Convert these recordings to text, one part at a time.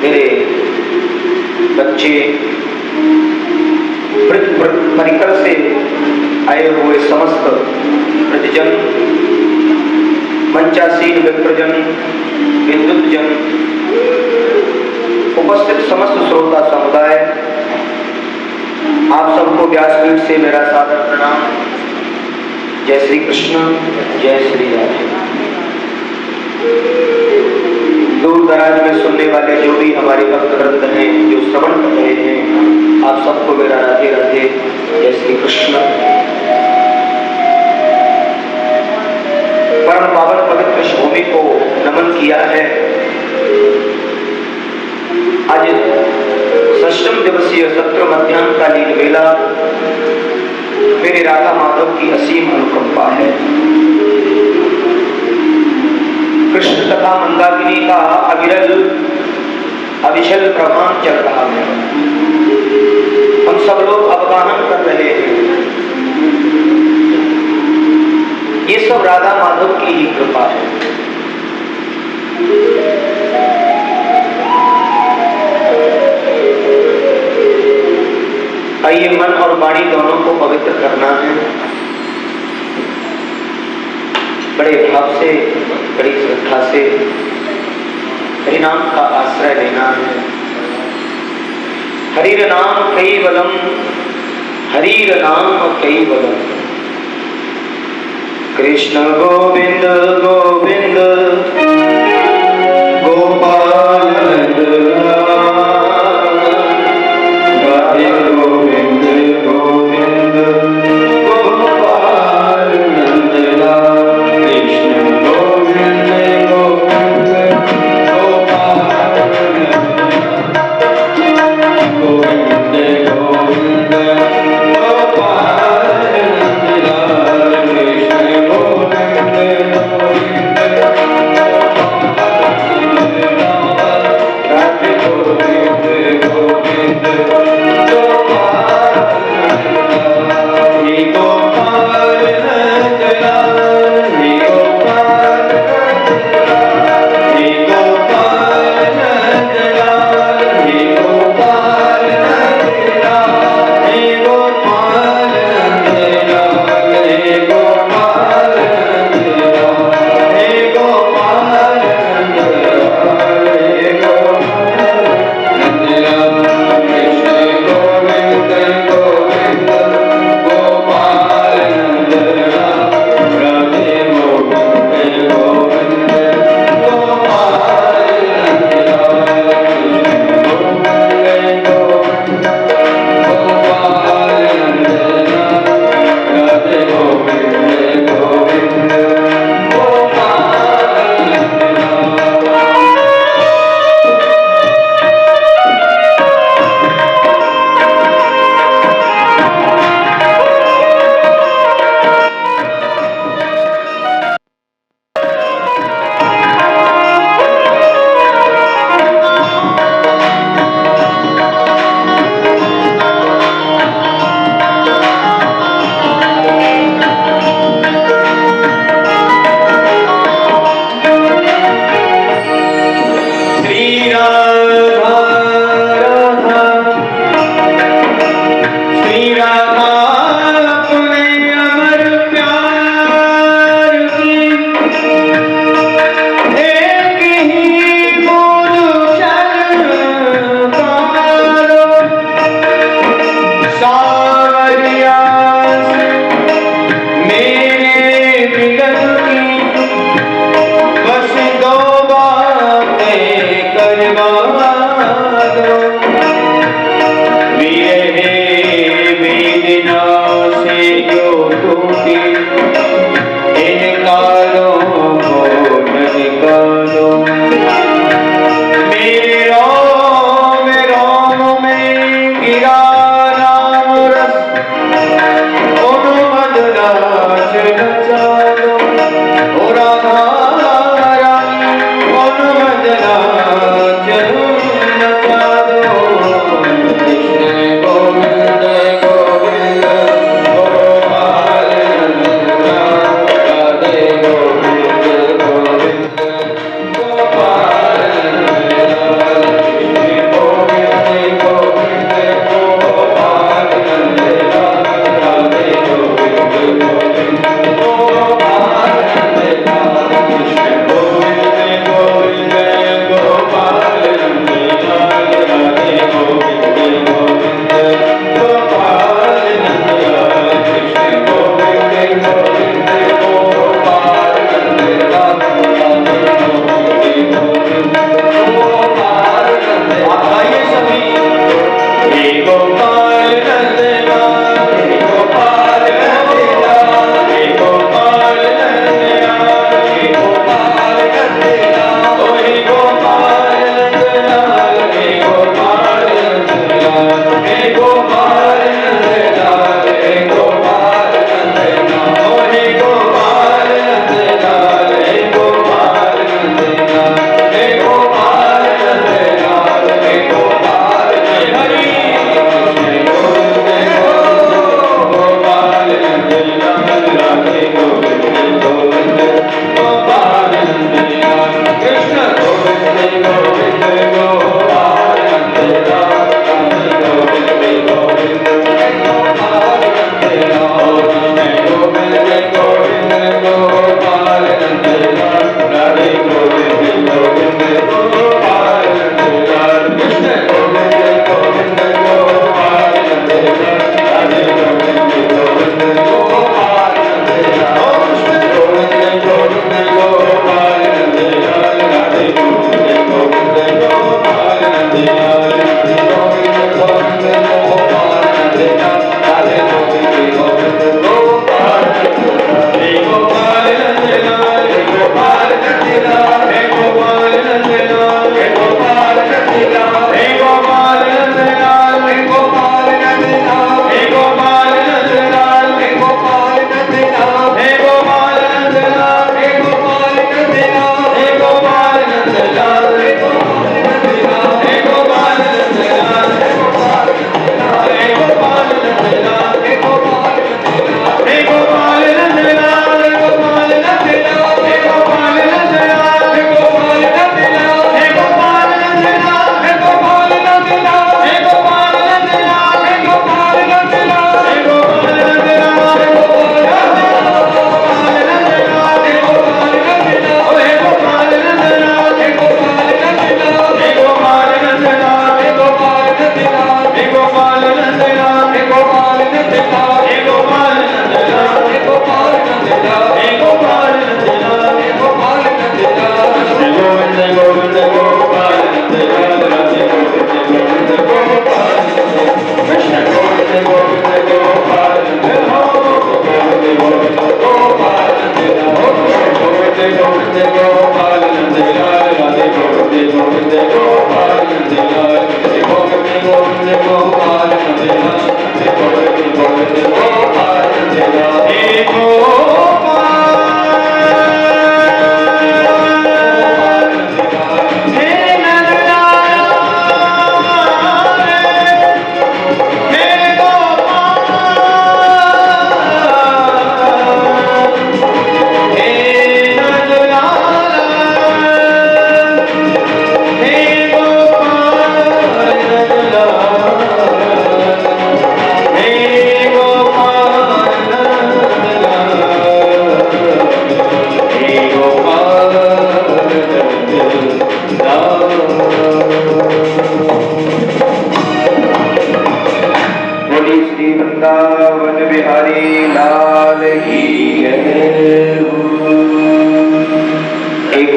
मेरे बच्चे, परिकर से आए हुए समस्त प्रतिजन, मंचासीन विप्रजन, विद्युतजन, उपस्थित समस्त श्रोता समुदाय, आप सबको व्यासपीठ से मेरा सादर प्रणाम। जय श्री कृष्ण, जय श्री राधे। दूर दराज में सुनने वाले जो भी हमारे भक्त वृंद हैं, जो श्रवण कर रहे हैं, आप सबको मेरा राधे राधे, जय श्री कृष्ण। परम पावन पवित्र इस भूमि को नमन किया है। आज षष्ठम दिवसीय सत्र मध्याह्नकालीन वेला मेरे राधा माधव की असीम अनुकंपा है। कृष्ण तथा मंदाकिनी का अविरल अविचल प्रभाव चल रहा है। हम सब लोग अवगाहन कर रहे हैं। ये सब राधा माधव की ही कृपा है। आइए मन और वाणी दोनों को पवित्र करना है। बड़े भाव से, बड़ी श्रद्धा से हरिनाम का आश्रय लेना है। हरिर नाम कैवलम, हरिर नाम कैवलम। कृष्ण गोविंद गोविंद गोपाल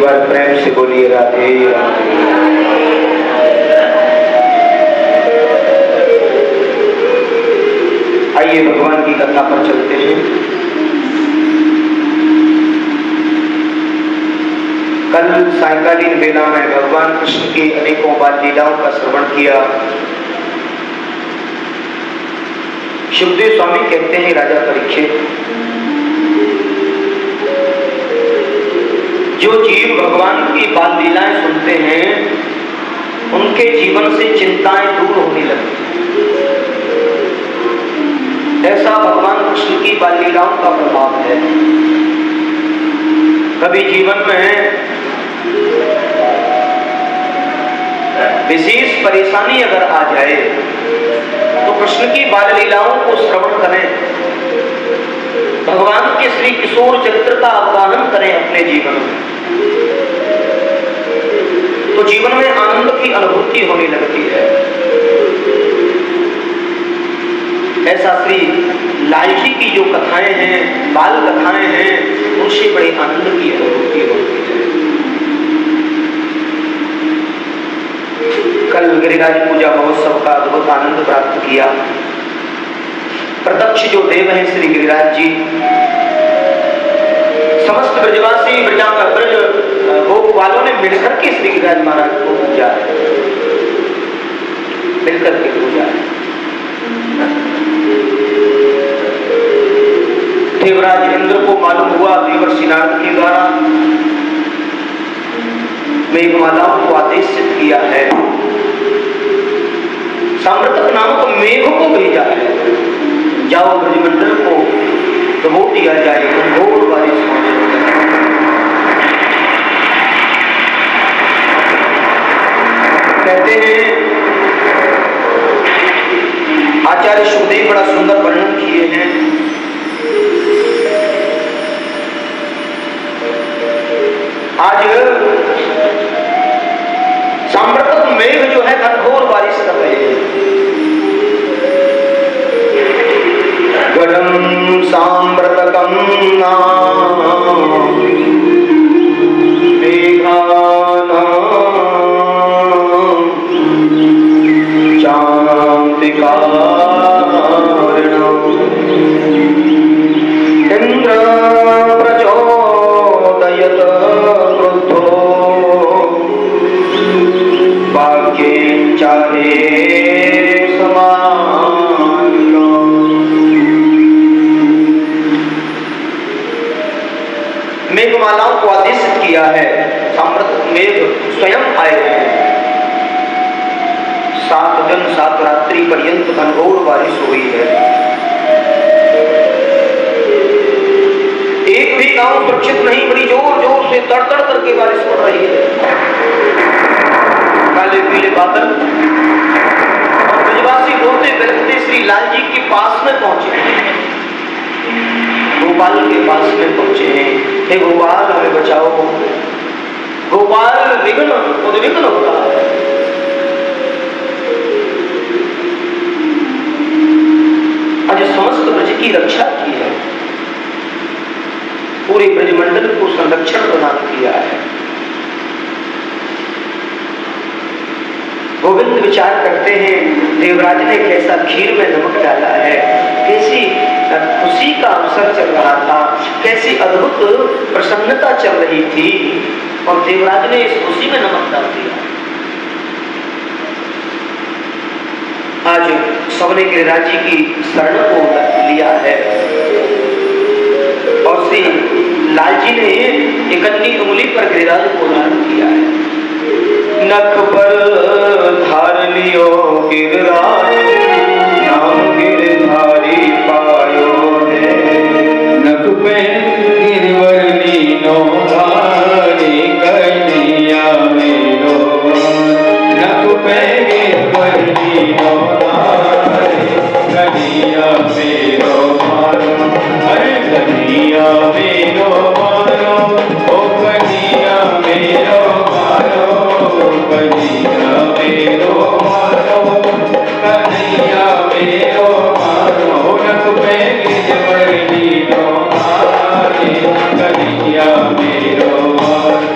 एक बार प्रेम से बोलिए राधे राधे। आइए भगवान की कथा पर चलते हैं। कल सायंकालीन वेला में भगवान कृष्ण की अनेकों बाल लीलाओं का श्रवण किया। शुभदेव स्वामी कहते हैं, राजा परीक्षित, जो जीव भगवान की बाल लीलाएं सुनते हैं उनके जीवन से चिंताएं दूर होने लगती हैं। ऐसा भगवान कृष्ण की बाल लीलाओं का प्रभाव है। कभी जीवन में विशेष परेशानी अगर आ जाए तो कृष्ण की बाल लीलाओं को श्रवण करें, भगवान के श्री किशोर चरित्र का अवगाहन करें अपने जीवन में, तो जीवन में आनंद की अनुभूति होने लगती है। ऐसा श्री लाल जी की जो कथाएं हैं, बाल कथाएं हैं, उनसे बड़े आनंद की अनुभूति होती है। कल गिरिराज पूजा महोत्सव का अद्भुत आनंद प्राप्त किया। प्रत्यक्ष जो देव हैं श्री गिरिराज जी, समस्त ब्रजवासी ब्रज गोपालों ने मिलकर के श्री गिरिराज महाराज को पूजा है, मिलकर के पूजा है। देवराज इंद्र को मालूम हुआ देवर्षि नारद के द्वारा, मेघमालाओं को आदेशित किया है, साम्रतक नामक मेघ को भेजा है, जाओ ब्रजमंडल को डुबो दिया जाए, घोर बारिश होने लगी। कहते हैं आचार्य सुखदेव बड़ा सुंदर वर्णन किए हैं। आज साम्प्रतक मेघ जो है घनघोर बारिश कर रहे हैं। गणम साम्प्रतकम मेघमालाओं को आदेशित किया है, साम्प्रतक मेघ स्वयं आए हैं। 7 दिन 7 रात्रि पर्यंत घनघोर बारिश हुई है। एक भी गांव सुरक्षित नहीं, बड़ी जोर जोर से तड़तड़ करके बारिश पड़ रही है। काले पीले बादल और ब्रजवासी रोते बिलखते श्री लाल जी के पास में पहुंचे, गोपाल के पास में पहुंचे हैं। हे गोपाल हमें बचाओ, गोपाल विघ्न उद्विग्न होता है। आज समस्त ब्रज की रक्षा की है, पूरे ब्रजमंडल को संरक्षण प्रदान किया है। गोविंद विचार करते हैं, देवराज ने कैसा खीर में नमक डाला है, कैसी खुशी का अवसर चल रहा था, कैसी अद्भुत प्रसन्नता चल रही थी, और देवराज ने इस खुशी में नमक डाल दिया। आज सबने गिरिराज जी की शरण को लिया है, और श्री लाल जी ने एक अन्नी उंगली पर गिरिराज को धारण किया है। नख पर धार लियो गिरिराज, नाम गिरधारी पायो है। नख पे गिरवर लीनो धारी कन्हैया मेरो, नख पे गिरवर लीनो धारी कन्हैया मेरो मारो, अरे कन्हैया मेरो मारो, ओ कन्हैया मेरो मारो, कन्हैया मेरो मारो, कन्हैया मेरो मारो। नख पे गिरवर लीनो धारी कन्हैया मेरो मारो,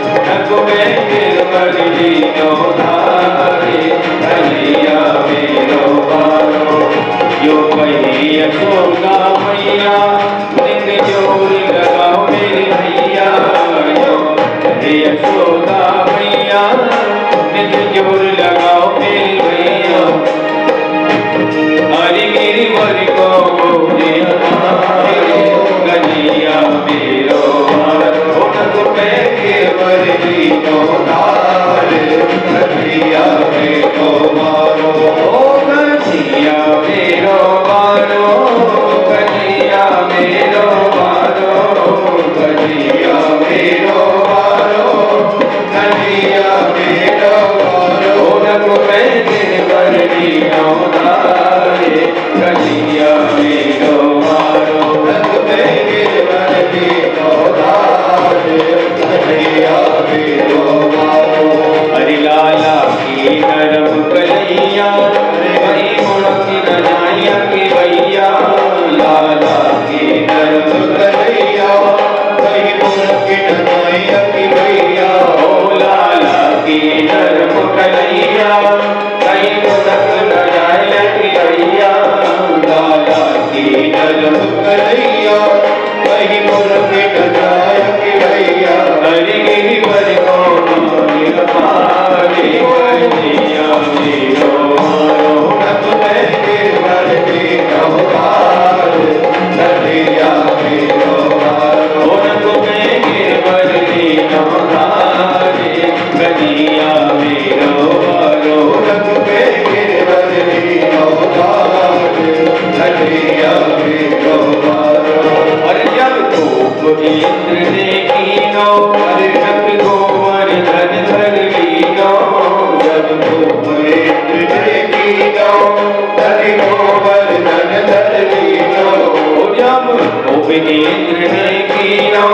इंद्र ने कीनो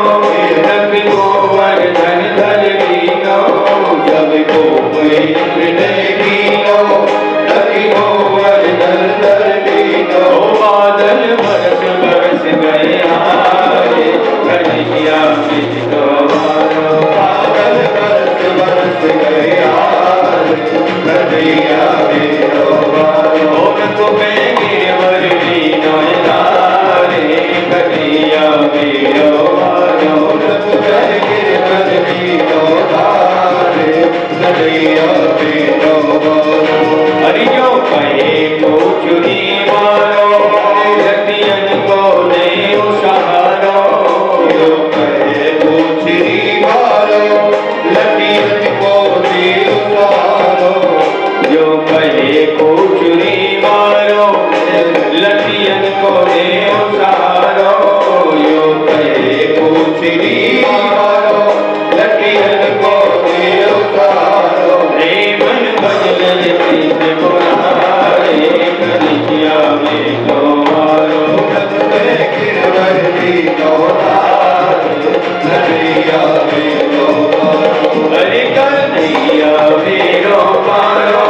जब गोवर्धन धर लीनो जब इंद्र ने कीनो जब गोवर्धन धर लीनो बादल बरस बरस गए हारे कन्हैया मिलो मारो बादल बरस बरस गए हारे कन्हैया मिलो मारो नकुबे गिरवर लीनो धारे कन्हैया मिलो मारो नकुबे गिरवर लीनो धारे कन्हैया मिलो मारो हरियो कहे को चुरी मारो लतियन को दे सहारो यो कहे को चुरी मारो लतियन को दे सहारो यो कहे को चुरी मारो लतियन को दे सहारो यो कहे को चुरी मारो लतियन को दे सहारो रे मन बदल प्रीत पुरारे कन्हैया मिलो मारो नकुबे गिरवर लीनो धारे कन्हैया मिलो मारो अरे कन्हैया मिलो मारो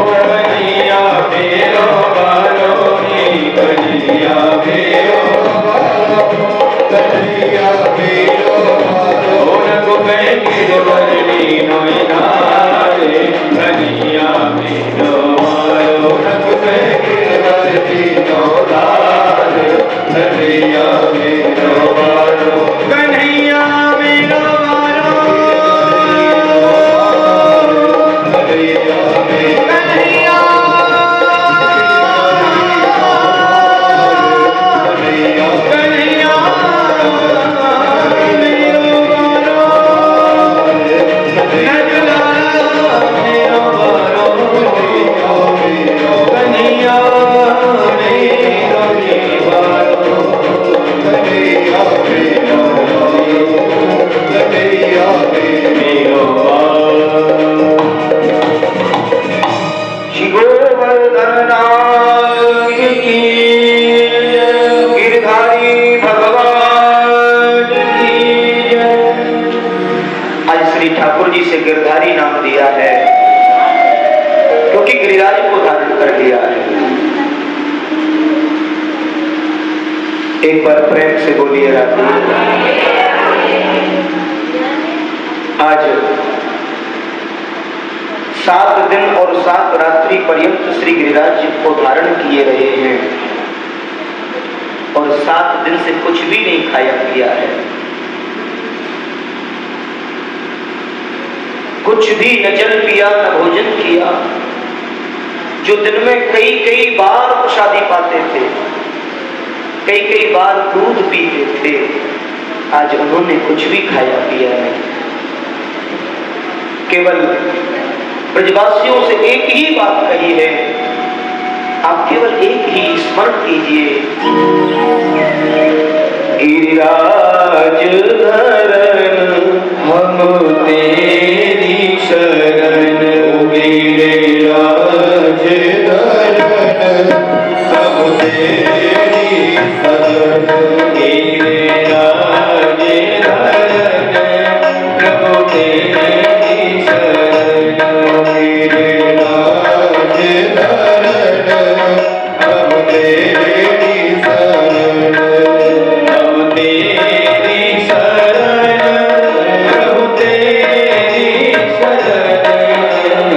कन्हैया मिलो मारो कन्हैया मिलो मारो कन्हैया मिलो मारो नकुबे गिरवर लीनो धारे कन्हैया मिलो मारो नकुबे गिरवर लीनो धारे कन्हैया मिलो मारो कन्हैया मिलो मारो कन्हैया मिलो कन्हैया कन्हैया कन्हैया मिलो मारो नजला मिलो मारो कन्हैया मिलो मारो कन्हैया मिलो कन्हैया मिलो मारो श्री गोवर्धननाथ की गिरधारी भगवान की जय। आज श्री ठाकुर जी से गिरधारी नाम दिया है क्योंकि गिरिराज को धारण कर लिया है। एक बार प्रेम से बोलिए राधे। आज 7 दिन और 7 रात्रि पर्यंत श्री गिरिराज जी को धारण किए रहे हैं और 7 दिन से कुछ भी नहीं खाया पिया है, कुछ भी न जल पिया न भोजन किया। जो दिन में कई कई बार प्रसादी पाते थे, कई कई बार दूध पीते थे, आज उन्होंने कुछ भी खाया पिया नहीं। केवल ब्रजवासियों से एक ही बात कही है, आप केवल एक ही स्मरण कीजिए, गिरिराज धरन हम तेरी शरण गिरिराज धरन हम तेरी शरण गिरिराज धरन प्रभु तेरी शरण गिरिराज धरन हम तेरी शरण हम तेरी शरण प्रभु तेरी शरण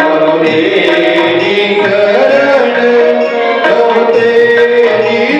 हम तेरी शरण प्रभु तेरी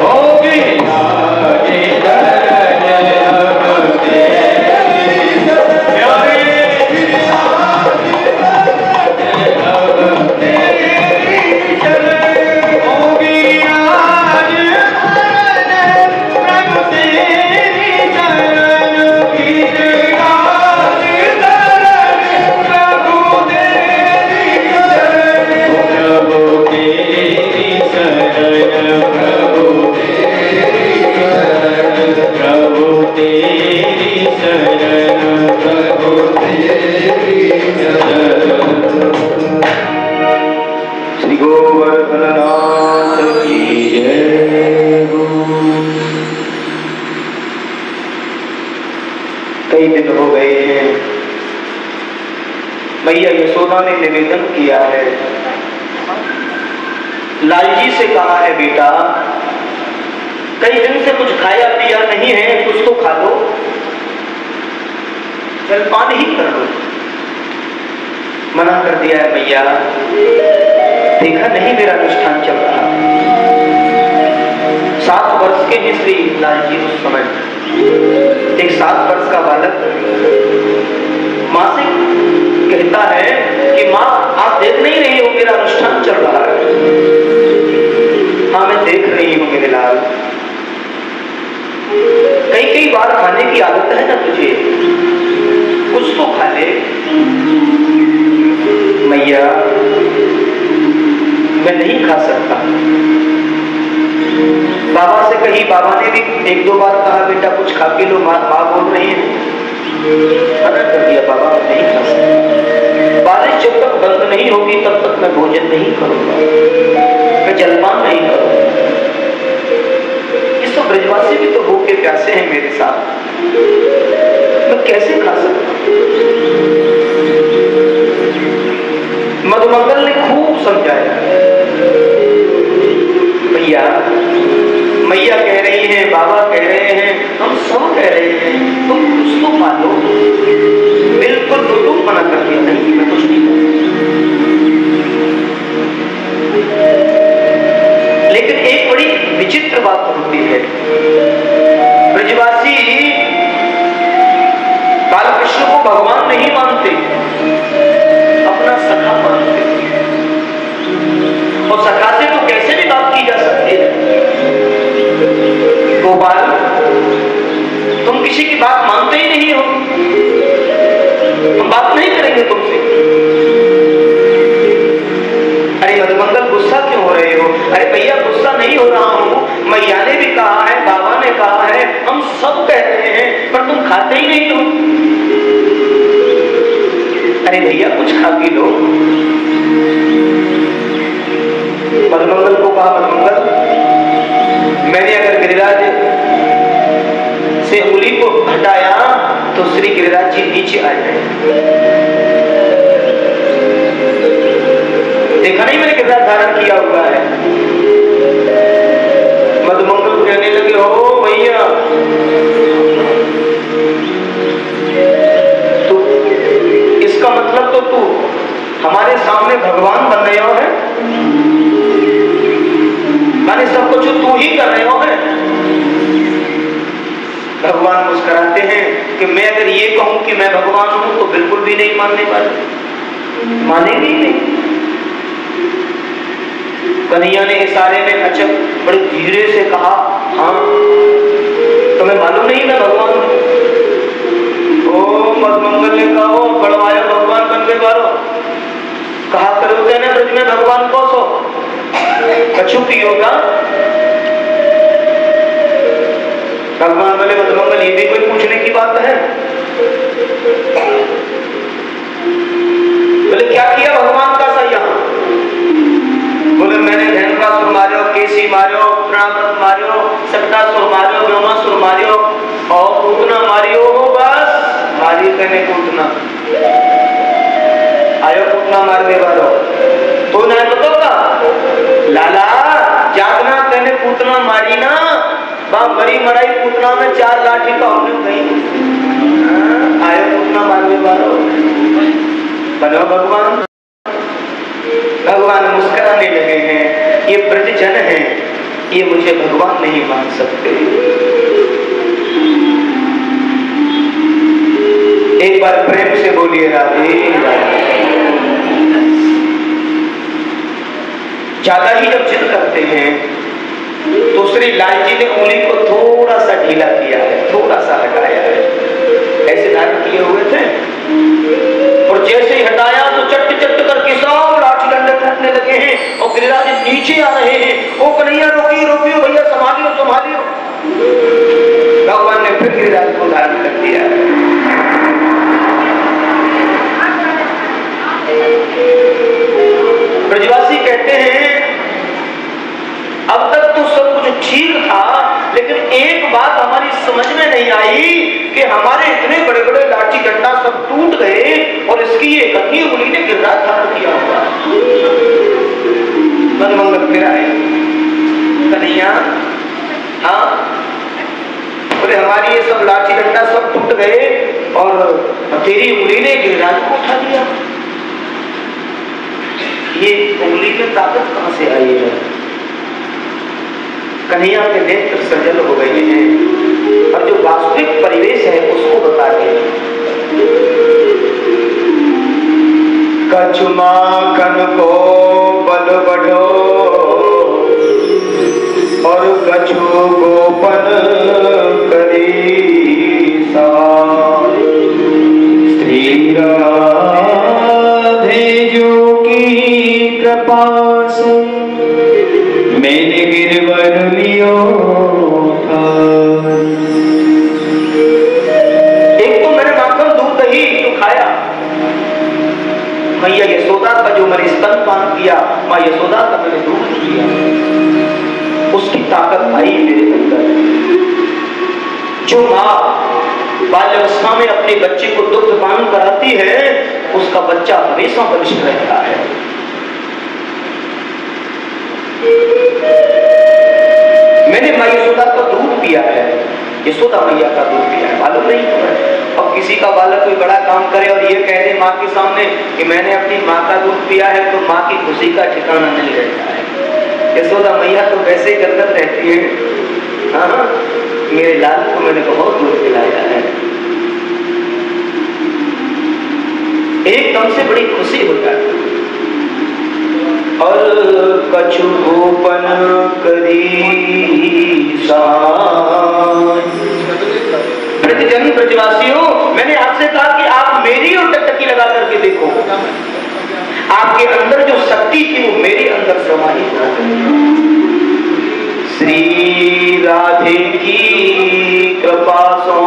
होगी आगे शरण अब तेरी प्यारे अब तेरी शरण होगी आज प्रभु तेरी शरण गिर आज शरण प्रभु तेरी शरण प्रभु तेरी शरण प्रभु प्रभु तेरी शरण प्रभु तेरी शरण श्री गोवर्धननाथ की जय हो। कई दिन हो गए हैं, मैया यशोदा ने निवेदन किया है, लालजी से कहा है बेटा कई दिन से कुछ खाया पिया नहीं है, कुछ तो खा लो, जलपान ही कर लो। मना कर दिया है मैया, देखा नहीं मेरा अनुष्ठान चल रहा। 7 वर्ष के हैं श्री लालजी उस समय। एक 7 वर्ष का बालक माँ से कहता है कि माँ आप देख नहीं रही हो मेरा अनुष्ठान चल रहा है। हाँ मैं देख रही हूँ मेरे लाल, कई बार खाने की आदत है ना तुझे, कुछ तो खा ले। मैया मैं नहीं खा सकता। बाबा से कही, बाबा ने भी 1-2 बार कहा बेटा कुछ खा पी लो, माँ बोल रही है, मना कर दिया बाबा मैं नहीं खा सकता। बारिश जब तक बंद नहीं होगी तब तक मैं भोजन नहीं करूंगा, मैं जलपान नहीं करूंगा। इस तो ब्रजवासी भी तो भूखे प्यासे हैं मेरे साथ, मैं कैसे खा सकता। मधुमंगल ने खूब समझाया। भैया मैया कह रही हैं, बाबा कह रहे हैं, हम सब कह रहे हैं, तुम कुछ तो मानो। बिल्कुल तुम मना कर दिया, नहीं मैं कुछ नहीं करूं। लेकिन एक बड़ी विचित्र बात होती है, ब्रजवासी बालकृष्ण को भगवान नहीं मानते, अपना सखा मानते। और सखा से तो कैसे भी बात की जा सकती है। गोपाल तुम किसी की बात मानते ही नहीं हो, हम बात नहीं करेंगे तुमसे। अरे मधुमंगल गुस्सा क्यों हो रहे हो? अरे भैया गुस्सा नहीं हो रहा हूं, मैया ने भी कहा है, बाबा ने कहा है, हम सब कह रहे हैं, पर तुम खाते ही नहीं हो। अरे भैया कुछ खा पी लो। मधुमंगल को कहा मधुमंगल मैंने अगर गिरिराज से उंगली को हटाया तो श्री गिरिराज जी नीचे आ जाए। देखा नहीं मैंने गिरिराज धारण किया हुआ है। मधुमंगल कहने लगे हो भैया तो इसका मतलब तो तू हमारे सामने भगवान बन रहे हो है, माने सब कुछ तू ही कर रहे हो है। भगवान मुस्कुराते हैं कि मैं अगर ये कहूं कि मैं भगवान हूं तो बिल्कुल भी नहीं मानने वाले, मानेंगे ही नहीं। कन्हैया ने इशारे में अचक बड़े धीरे से कहा हाँ तुम्हें मालूम नहीं मैं भगवान हूं। ओ मधुमंगल ने कहा बड़वाया भगवान बन गए बारो, कहा करोगे ना ब्रज में भगवान को सो कछु पियो का। भगवान बोले मधुमंगल ये भी कोई पूछने की बात है? बोले क्या किया भगवान का सा यहाँ? बोले मैंने धेनुकासुर मार्यो, केसी मार्यो, प्राणव्रत मार्यो, सकटासुर मार्यो, ब्रह्मासुर मार्यो और पूतना मारियो हो। बस मारी कहने पूतना आयो, पूतना मारने वालो तो ना बताओगा लाला जागना कहने पूतना मारी ना बा मरी मराई पूतना में 4 लाठी का होने गई। आयो पूतना मारने वालो बनो भगवान। भगवान मुस्कुराने लगे हैं, ये ब्रज जन है, ये मुझे भगवान नहीं मान सकते। एक बार प्रेम से बोलिए राधे राधे। ज्यादा ही जब जिद करते हैं तो श्री लाल जी ने उंगली को थोड़ा सा ढीला किया है, थोड़ा सा हटाया है। ऐसे धारण किए हुए थे और जैसे ही हटाया तो चट चट करके सब लाठी डंडे फटने लगे हैं और गिरिराज नीचे आ रहे हैं। ओ कन्हैया रोकियो रोकियो भैया, संभालियो संभालियो। भगवान ने फिर गिरिराज को धारण कर दिया। ब्रजवासी कहते हैं अब तक तो सब कुछ ठीक था, लेकिन एक बात हमारी समझ में नहीं आई कि हमारे इतने बड़े बड़े लाठी डंडा सब टूट गए और इसकी ये इकट्ठी उंगली ने गिरिराज धारण किया हुआ। मनमंगल फिर आए, कन्हैया हाँ बोले हमारी ये सब लाठी डंडा सब टूट गए और तेरी उंगली ने गिरिराज को उठा दिया। ये उंगली में ताकत कहां से आई है? कन्हैया के नेत्र सजल हो गए हैं और जो वास्तविक परिवेश है उसको बता रहे हैं। कछुमा कन को बल बढ़ो और कछु गोपन करी श्री राधे जो की कृपा से मैंने गिरवर लियो था। एक तो मैंने माखन दूध दही तो खाया, मैया यशोदा का जो मैंने स्तनपान किया, माँ यशोदा का मैंने दूध किया, उसकी ताकत आई मेरे अंदर। जो माँ बाल्यावस्था में अपने बच्चे को दुग्ध पान कराती है उसका बच्चा हमेशा बलिष्ठ रहता है। मैंने माँ यशोदा का दूध पिया है, यशोदा मैया का दूध पिया है, मालूम नहीं तो है। अब किसी का बालक कोई बड़ा काम करे और ये कह दे माँ के सामने कि मैंने अपनी माँ का दूध पिया है तो माँ की खुशी का ठिकाना नहीं रहता है। यशोदा मैया तो वैसे ही गदगद रहती है, हाँ मेरे लाल को मैंने बहुत दूध पिलाया है। एकदम से बड़ी खुशी हो जाती। और कछु गोपन करी प्रतिजन ब्रजवासियों, मैंने आपसे कहा कि आप मेरी ओर टकटकी लगा करके देखो, आपके अंदर जो शक्ति थी वो मेरे अंदर समाहित हो गई। श्री राधे की कृपा सो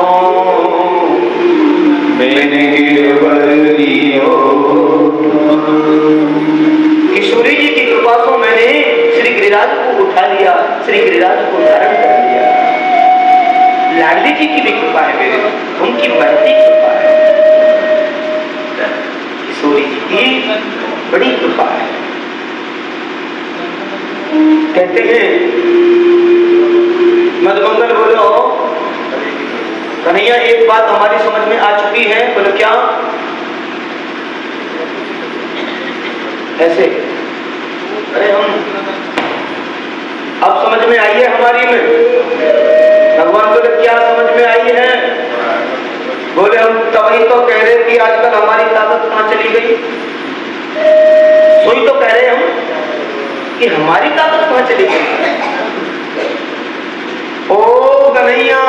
मैंने गिरवर लियो। किशोरी जी की कृपा से मैंने श्री गिरिराज को उठा लिया, श्री गिरिराज को धारण कर लिया। लाडली जी की भी कृपा है मेरे, उनकी बढ़ती कृपा है। किशोरी जी की बड़ी कृपा है। कहते हैं मधुमंगल बोलो कन्हैया एक बात हमारी समझ में आ चुकी है। बोलो क्या? ऐसे अरे हम अब समझ में आई है हमारी में। भगवान बोले क्या समझ में आई है? बोले हम तभी तो कह रहे कि आजकल हमारी ताकत कहां चली गई। सोई तो कह रहे हम कि हमारी ताकत कहां चली गई। ओ कन्हैया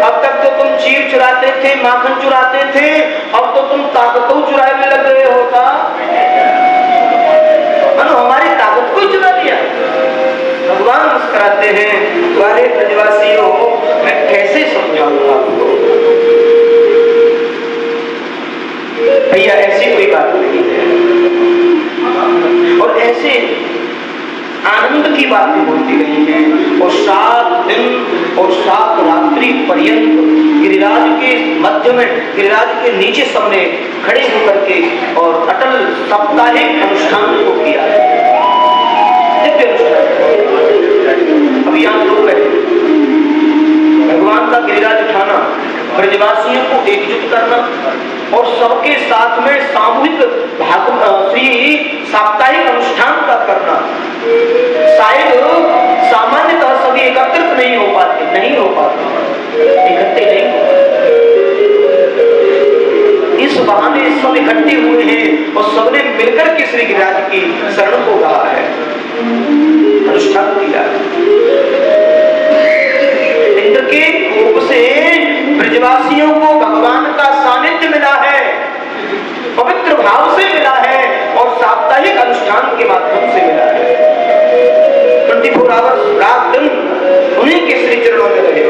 अब तक तो तुम चीर चुराते थे, माखन चुराते थे, अब तो तुम ताकतों चुराने लग गए होता। हमारी ताकत को चुरा दिया। भगवान मुस्कुराते हैं, वारे ब्रजवासियों मैं कैसे समझाऊंगा आपको। भैया ऐसी कोई बात नहीं है और ऐसे आनंद की बातें होती रही हैं। और 7 दिन और 7 रात्रि पर्यंत गिरिराज के मध्य में, गिरिराज के नीचे सबने खड़े होकर के और अटल साप्ताहिक अनुष्ठान को किया। दिव्य अनुष्ठान। अब यहाँ लोग है भगवान का गिरिराज उठाना, ब्रजवासियों को एकजुट करना, और सबके साथ में सामूहिक श्री साप्ताहिक अनुष्ठान का करना। शायद सामान्यतः सभी एकत्रित नहीं हो पाते, इकट्ठे नहीं हो पाते। इस बहाने सब इकट्ठे हुए हैं और सबने मिलकर के श्री गिरिराज की शरण को गाया है, अनुष्ठान किया। इंद्र के कोप से ब्रजवासियों को भगवान का सानिध्य मिला है, पवित्र भाव से मिला है और साप्ताहिक अनुष्ठान के माध्यम से मिला है। 24 आवर्स रात दिन उन्हीं के श्री चरणों में रहे।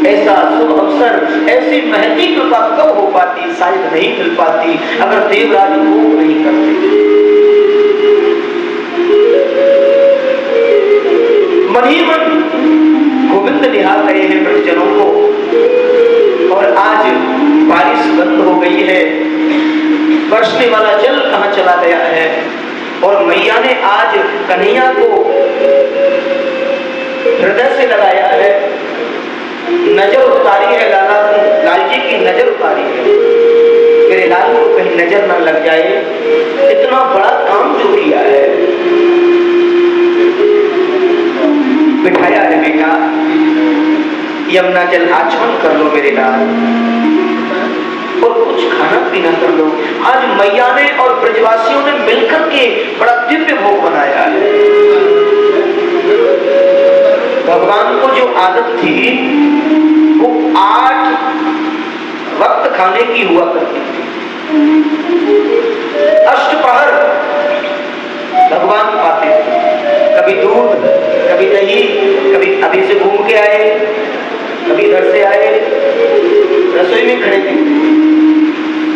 ऐसा शुभ अवसर, ऐसी महती कृपा कब हो पाती? शायद नहीं मिल पाती अगर देवराज कोप नहीं करते। मन ही मन गोविंद निहार रहे हैं ब्रजजनों को। और आज बारिश बंद हो गई है, बरसने वाला जल कहां चला गया है। और मैया ने आज कन्हैया को हृदय से लगाया है, नजर उतारी है लाला को, लाल जी की नजर उतारी है। मेरे लाल को कहीं नजर न लग जाए, इतना बड़ा काम जो किया है। बिठाया है बेटा, यमुना जल आचमन कर लो मेरे लाल, और कुछ खाना पीना कर लो। आज मैया ने और ब्रजवासियों ने मिलकर के बड़ा दिव्य भोग बनाया है। भगवान को जो आदत थी वो 8 वक्त खाने की हुआ करती थी। अष्टपहर भगवान पाते थे, कभी दूध, कभी दही, कभी अभी से घूम के आए, कभी घर से आए, रसोई में खड़े थे।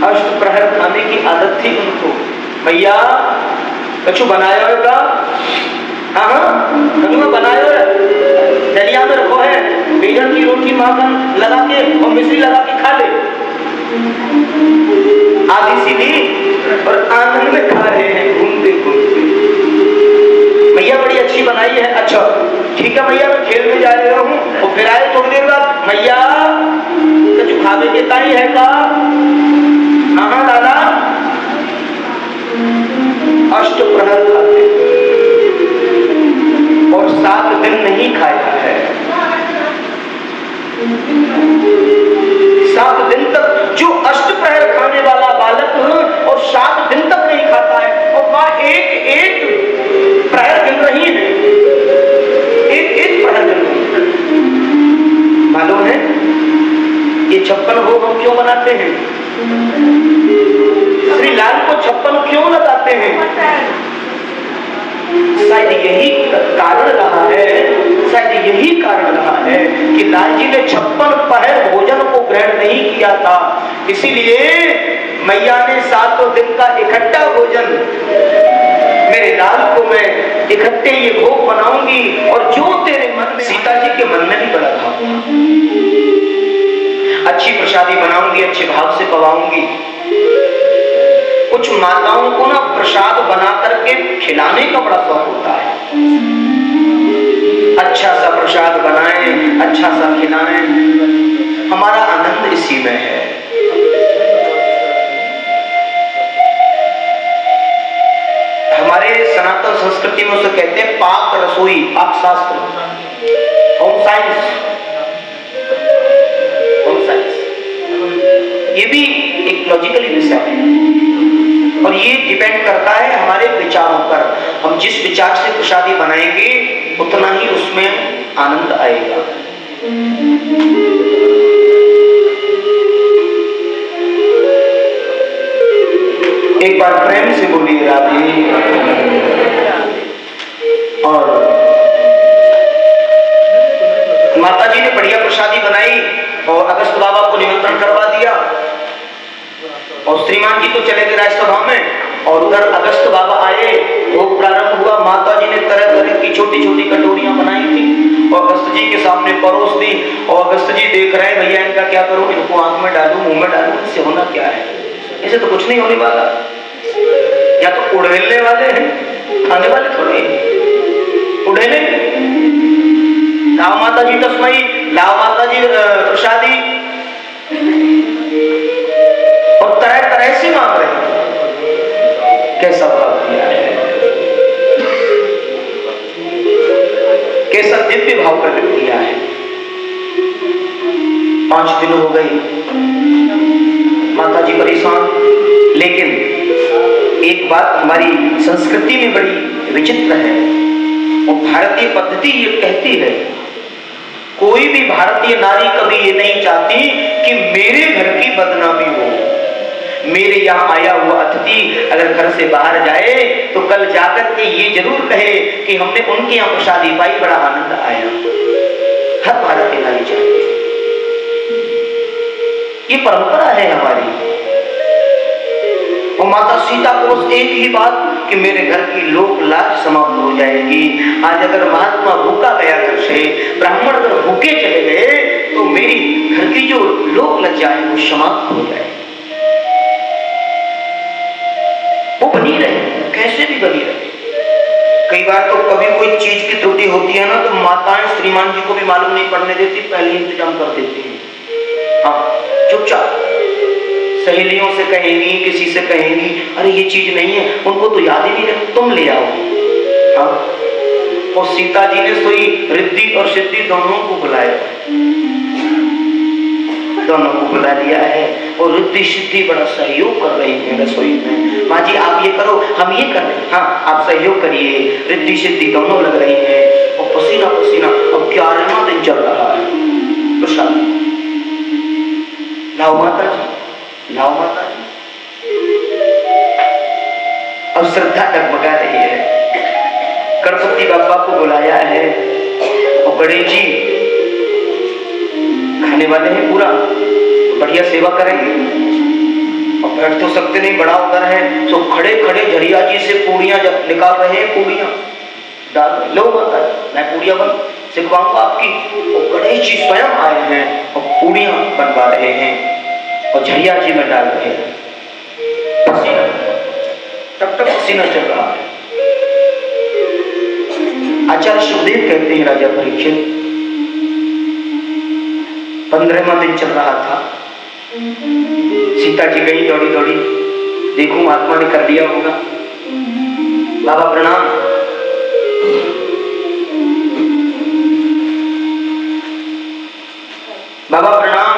अष्टप्रहर खाने की आदत थी उनको। भैया कछु बनायो का? हाँ, कभी बनायो दलिया में रखो है, बेसन की रोटी माखन लगा के और मिश्री लगा के खा ले। आधी सीधी और आनंद में खा रहे हैं घूमते घूमते। भैया बड़ी अच्छी बनाई है। अच्छा ठीक है भैया, मैं खेल में जा रहा हूँ। और फिर आए थोड़ी देर बाद, भैया कुछ खावे के ताई है का? हाँ दादा। अष्टप्रहर खाते और 7 दिन नहीं खाया है। 7 दिन तक जो अष्टप्रहर खाने वाला बालक और 7 दिन तक नहीं खाता है, और माँ एक एक प्रहर गिन रही है, एक एक प्रहर गिन रही है। मालूम है ये 56 भोग हम क्यों बनाते हैं? श्री लाल को 56 क्यों लगाते हैं? शायद यही कारण रहा है कि लाल जी ने 56 पहर भोजन को ग्रहण नहीं किया था। इसीलिए मैया ने 7 दिन का इकट्ठा भोजन, मेरे लाल को मैं इकट्ठे ये भोग बनाऊंगी। और जो तेरे मन में, सीता जी के मन में भी बड़ा भाव था, अच्छी प्रसादी बनाऊंगी, अच्छे भाव से पवाऊंगी। कुछ माताओं को ना प्रसाद बना करके खिलाने का बड़ा शौक होता है। अच्छा सा प्रसाद बनाएं, अच्छा सा खिलाएं, हमारा आनंद इसी में है। हमारे सनातन संस्कृति में उसे कहते हैं पाक रसोई, पाक शास्त्र, होम साइंस। ये भी एक लॉजिकली विषय है और ये डिपेंड करता है हमारे विचारों पर। हम जिस विचार से प्रसादी बनाएंगे उतना ही उसमें आनंद आएगा। एक बार प्रेम से बोलिए राधे। और माता जी ने बढ़िया प्रसादी बनाई और अगस्त बाबा को निमंत्रण करवा दिया। और श्रीमान जी तो चले गए राज्यसभा में, और उधर अगस्त बाबा आए, भोग प्रारंभ हुआ। माता जी ने तरह तरह की छोटी छोटी कटोरियां बनाई थी और अगस्त जी के सामने परोस दी। और अगस्त जी देख रहे हैं, भैया इनका क्या करूं, इनको आंख में डालूं, मुंह में डालूं, इससे होना क्या है? ऐसे तो कुछ नहीं होने वाला। या तो उड़ेलने वाले हैं, खाने वाले थोड़े। उड़ेले लाओ माता जी तस्मई, लाओ माता जी प्रसादी। कैसा भाव दिया है, कैसा दिव्य भाव प्रकट किया है। 5 दिन हो गए, माता जी परेशान। लेकिन एक बात हमारी संस्कृति में बड़ी विचित्र है, और भारतीय पद्धति ये कहती है, कोई भी भारतीय नारी कभी ये नहीं चाहती कि मेरे घर की बदनामी हो। मेरे यहाँ आया हुआ अतिथि अगर घर से बाहर जाए तो कल जाकर के ये जरूर कहे कि हमने उनके यहाँ प्रसादी पाई, बड़ा आनंद आया। हर भारतीय नारी चाहती है, ये परंपरा है हमारी। और माता सीता को बस एक ही बात कि मेरे घर की लोक लाज समाप्त हो जाएगी। आज अगर महात्मा भूखा गया घर से, ब्राह्मण अगर भूखे चले गए, तो मेरी घर की जो लोक लज्जा है वो समाप्त हो जाएगी। वो बनी रहे, कैसे भी बनी रहे। कई बार तो कभी कोई चीज की त्रुटि होती है ना, तो माताएं श्रीमान जी को भी मालूम नहीं पड़ने देती, पहले इंतजाम कर देती है। हाँ, चुपचाप सहेलियों से कहेंगी, किसी से कहेंगी, अरे ये चीज नहीं है, उनको तो याद ही नहीं है, तुम ले आओ। हाँ, और सीता जी ने सोई रिद्धि और सिद्धि दोनों को बुलाया, दोनों को बुला लिया है, और रिद्धि सिद्धि बड़ा सहयोग कर रही है रसोई में। माँ जी आप ये करो, हम ये कर रहे हैं। हाँ, आप सहयोग करिए। रिद्धि सिद्धि दोनों लग रही है, और पसीना पसीना। अब 11वां दिन चल रहा है, प्रसाद लाओ माता जी, लाओ माता जी। अब श्रद्धा डगमगा रही है। गणपति बाबा को बुलाया है, और गणेश जी खाने वाले हैं, पूरा बढ़िया सेवा करेंगे। और बैठ तो सकते नहीं, बड़ा उधर है, तो खड़े खड़े झरिया जी से पूड़ियां जब निकाल रहे हैं, पूड़ियां डाल रहे। लो माता जी, मैं पूड़ियां बन सिखवाऊंगा आपकी। और गणेश जी स्वयं आए हैं और पूड़ियां बनवा रहे हैं, और झरिया जी में डाल रहे हैं। पसीना टप टप पसीना चल रहा है। आचार्य सुखदेव कहते हैं, राजा परीक्षित 15वां दिन चल रहा था। सीता जी गई दौड़ी दौड़ी, देखो महात्मा ने कर लिया होगा। बाबा प्रणाम। बाबा प्रणाम।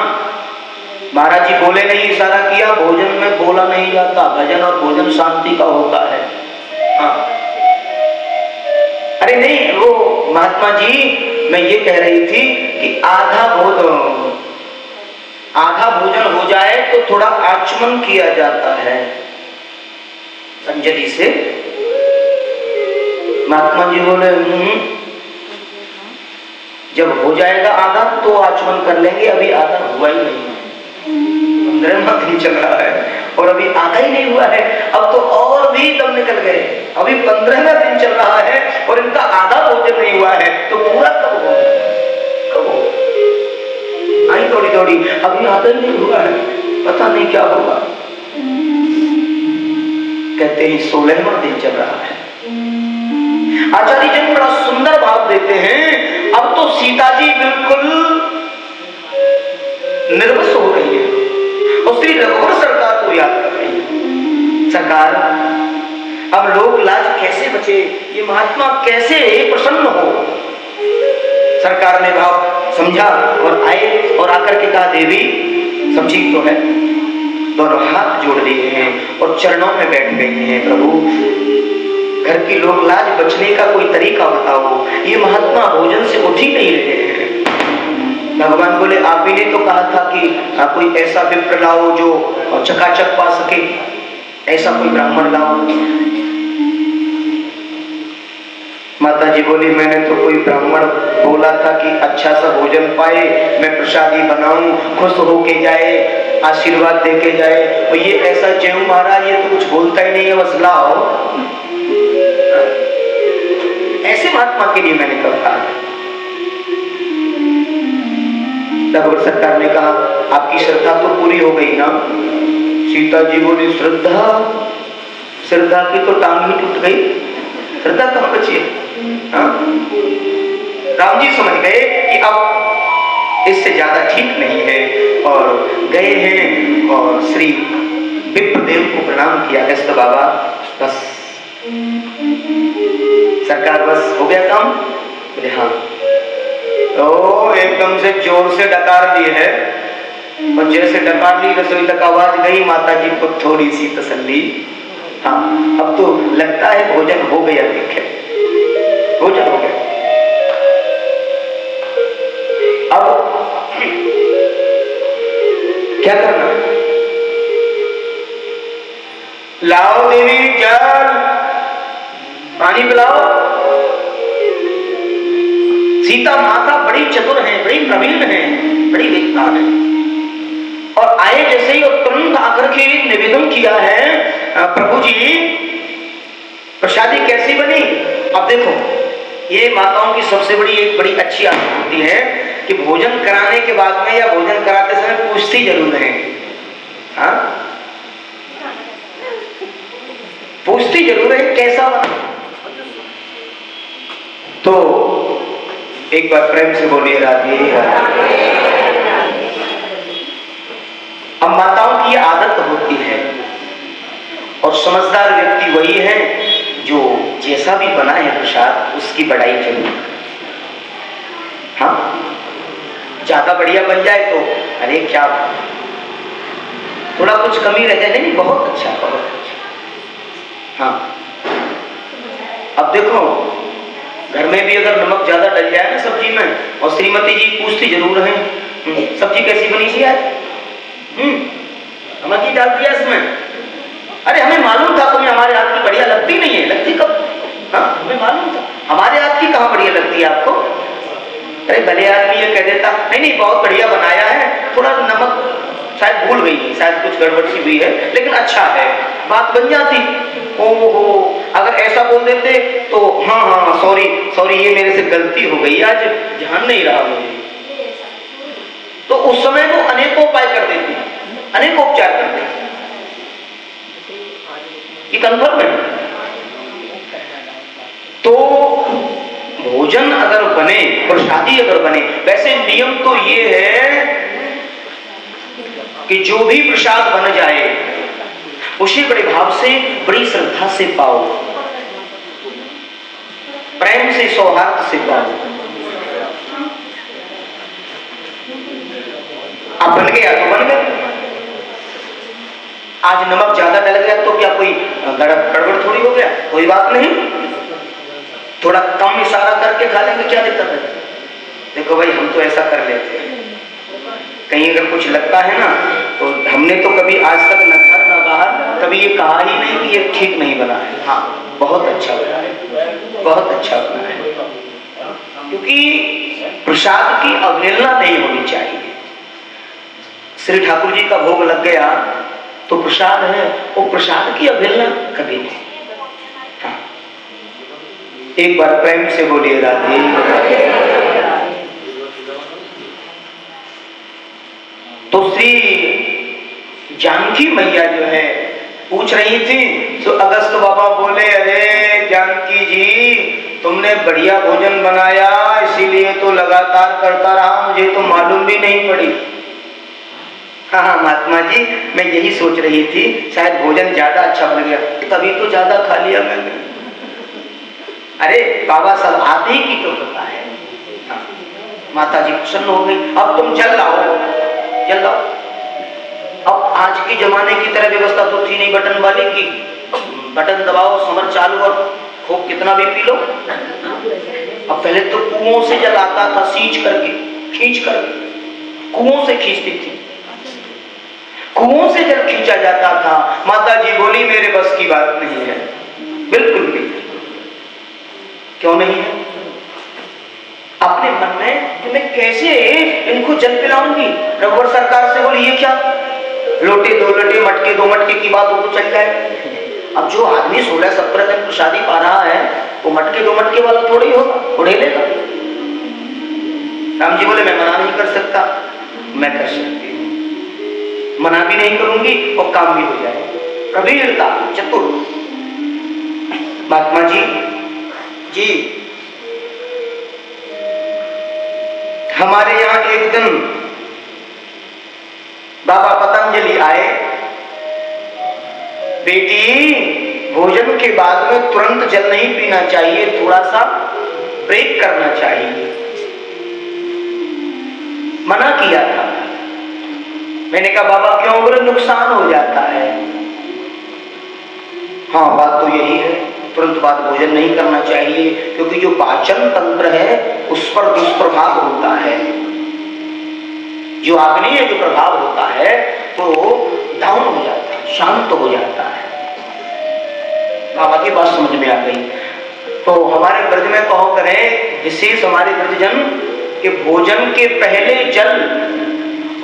महाराज जी बोले नहीं, इशारा किया। भोजन में बोला नहीं जाता, भजन और भोजन शांति का होता है। हाँ, अरे नहीं, वो महात्मा जी मैं ये कह रही थी कि आधा भोजन हो जाए तो थोड़ा आचमन किया जाता है अंजलि से। महात्मा जी बोले जब हो जाएगा आधा तो आचमन कर लेंगे, अभी आधा हुआ ही नहीं है। 15वां दिन चल रहा है और अभी आधा ही नहीं हुआ है। अब तो और भी दम निकल गए। अभी 15वां दिन चल रहा है और इनका आधा भोजन नहीं हुआ है, तो पूरा कब होगा? कब होगा? आई दौड़ी दौड़ी, अभी आधा नहीं हुआ है, पता नहीं क्या होगा। कहते हैं 16वां दिन चल रहा है। आचार्य जी बड़ा सुंदर भाव देते हैं। अब तो सीता जी बिल्कुल निर्वस हो रही है और श्री रघुवर सरकार को याद कर रही है। सरकार, अब लोग लाज कैसे बचे, ये महात्मा कैसे प्रसन्न हो। सरकार ने भाव समझा और आए और आकर के कहा, देवी सब ठीक तो है। दोनों हाथ जोड़ लिए हैं और चरणों में बैठ गई हैं। प्रभु, घर की लोग लाज बचने का कोई तरीका बताओ। ये महात्मा भोजन से उठ ही नहीं रहे हैं। भगवान बोले, आप ही ने तो कहा था कि कोई ऐसा विप्र लाओ जो चकाचक पा सके, ऐसा कोई ब्राह्मण लाओ। माता जी बोली, मैंने तो कोई ब्राह्मण बोला था कि अच्छा सा भोजन पाए, मैं प्रसादी बनाऊं, खुश होके जाए, आशीर्वाद देके जाए। और ये ऐसा जय महाराज, ये तो कुछ बोलता ही नहीं है, बस लाओ। ऐसे महात्मा के लिए मैंने कहा। रघुवर सरकार ने कहा, आपकी श्रद्धा तो पूरी हो गई ना? सीता जी बोली, श्रद्धा की तो टांग ही टूट गई, श्रद्धा कहाँ बची है? राम जी समझ गए कि अब इससे ज्यादा ठीक नहीं है और गए हैं और श्री विप्रदेव को प्रणाम किया। बाबा बस सरकार बस हो गया काम? बोले हाँ। तो एकदम से जोर से डकार ली है, और जैसे डकार ली रसोई तक आवाज गई, माता जी को थोड़ी सी तसल्ली। हाँ, अब तो लगता है भोजन हो गया। ठीक है, भोजन हो गया। अब क्या करना? लाओ देवी जल, पानी पिलाओ। सीता माता बड़ी चतुर है, बड़ी प्रवीण है, बड़ी वेदता है, और आए जैसे ही और तुरंत आकर के निवेदन किया है, प्रभु जी प्रसादी कैसी बनी? अब देखो, ये माताओं की सबसे बड़ी एक बड़ी अच्छी आदत होती है कि भोजन कराने के बाद में या भोजन कराते समय पूछती जरूर है। हाँ, पूछती जरूर है कैसा बना। तो एक बार प्रेम से बोलिए राधे राधे। अब माताओं की आदत होती है, और समझदार व्यक्ति वही है जो जैसा भी बना है प्रसाद उसकी बड़ाई जरूर। हाँ, ज्यादा बढ़िया बन जाए तो अरे क्या, थोड़ा कुछ कमी रह जाए नहीं, बहुत अच्छा, बहुत अच्छा। हाँ, अब देखो घर में भी अगर नमक ज्यादा डल जाए ना सब्जी में, और श्रीमती जी पूछती जरूर है सब्जी कैसी बनी थी आज? नमक ही डाल दिया इसमें। अरे हमें मालूम था तुम्हें हमारे हाथ की बढ़िया लगती नहीं है। लगती कब? हाँ, हमें मालूम था। हमारे हाथ की कहाँ बढ़िया लगती है आपको? अरे भले आदमी ये कह देता नहीं नहीं बहुत बढ़िया बनाया है, थोड़ा नमक शायद भूल गई है, शायद कुछ गड़बड़ सी हुई है, लेकिन अच्छा है, बात बन जाती। ओहो, अगर ऐसा बोल देते तो हाँ हाँ सॉरी सॉरी, ये मेरे से गलती हो गई, आज ध्यान नहीं रहा मुझे, तो उस समय वो अनेकों उपाय कर देती, अनेकों उपचार कर देती। ये कंफर्म है। तो भोजन अगर बने, प्रसादी अगर बने, वैसे नियम तो ये है कि जो भी प्रसाद बन जाए उसे बड़े भाव से, बड़ी श्रद्धा से पाओ, प्रेम से, सौहार्द से पाओ। अब बन गया तो बन गया। आज नमक ज्यादा डल गया तो क्या कोई गड़बड़ थोड़ी हो गया? कोई बात नहीं, थोड़ा कम इशारा करके खा लेंगे, क्या दिक्कत है? देखो भाई, हम तो ऐसा कर लेते हैं, कहीं अगर कुछ लगता है ना तो हमने तो कभी आज तक न घर न बाहर कभी ये कहा ही नहीं कि ये ठीक नहीं बना है। हाँ, बहुत अच्छा बना है, बहुत अच्छा बना है, क्योंकि प्रसाद की अवहेलना नहीं होनी चाहिए। श्री ठाकुर जी का भोग लग गया तो प्रसाद है, वो प्रसाद की अवहेलना कभी नहीं। हाँ, एक बार प्रेम से बोलिए राधे। तो श्री जानकी मैया जो है पूछ रही थी, तो अगस्त बाबा बोले अरे जानकी जी तुमने बढ़िया भोजन बनाया, इसीलिए तो लगातार करता रहा, मुझे तो मालूम भी नहीं पड़ी। हाँ महात्मा जी, मैं यही सोच रही थी शायद भोजन ज्यादा अच्छा बन गया, तभी तो ज्यादा खा लिया मैंने। अरे बाबा सब आप ही की तो कृपा है। हाँ, माता जी प्रसन्न हो गई। अब तुम जल लाओ, जल लाओ। अब आज के जमाने की तरह व्यवस्था तो थी नहीं बटन वाली की, बटन दबाओ समर चालू और खूब कितना भी पी लो। अब पहले तो कुओं से जल आता था, सींच करके, खींच करके कुओं से खींचती थी, कुओं से जल खींचा जाता था। माता जी बोली मेरे बस की बात नहीं है, बिल्कुल भी। क्यों नहीं है? अपने मन में कि मैं कैसे इनको जल पिलाऊंगी। रघुवर सरकार से बोली ये क्या, लोटे दो लोटे, मटके दो मटके की बात हो तो चल जाए। अब जो आदमी 16-17 दिन प्रसादी पा रहा है वो मटके दो मटके वाला थोड़ी होगा, उड़े लेगा। राम जी बोले मैं मना नहीं कर सकता, मैं कर सकती हूँ, मना भी नहीं करूंगी और काम भी हो जाएगा। प्रवीणता, चतुर। महात्मा जी जी हमारे यहाँ एक दिन बाबा पतंजलि आए। बेटी भोजन के बाद में तुरंत जल नहीं पीना चाहिए, थोड़ा सा ब्रेक करना चाहिए, मना किया था। मैंने कहा बाबा क्यों? बोले नुकसान हो जाता है। हाँ बात तो यही है, तुरंत बाद भोजन नहीं करना चाहिए, क्योंकि जो पाचन तंत्र है उस पर दुष्प्रभाव होता है। जो आग्नेय जो प्रभाव होता है तो डाउन हो जाता है, शांत हो जाता है। बाबा की बात समझ में आ गई। तो हमारे ब्रज में कहो करें, विशेष हमारे ब्रजजन के भोजन के पहले जल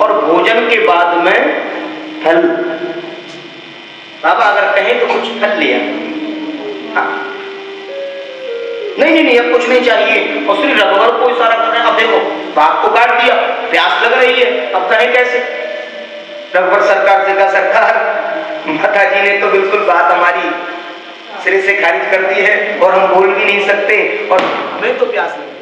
और भोजन के बाद में फल। बाबा अगर कहें तो कुछ फल लिया। हाँ। नहीं, अब कुछ नहीं चाहिए। और श्री रघुवर को इशारा कर रहे हैं, अब देखो बाघ को काट दिया, प्यास लग रही है, अब कहें कैसे? रघुवर सरकार से कहा, सरकार माता जी ने तो बिल्कुल बात हमारी सिरे से खारिज कर दी है और हम बोल भी नहीं सकते और हमें तो प्यास लगी।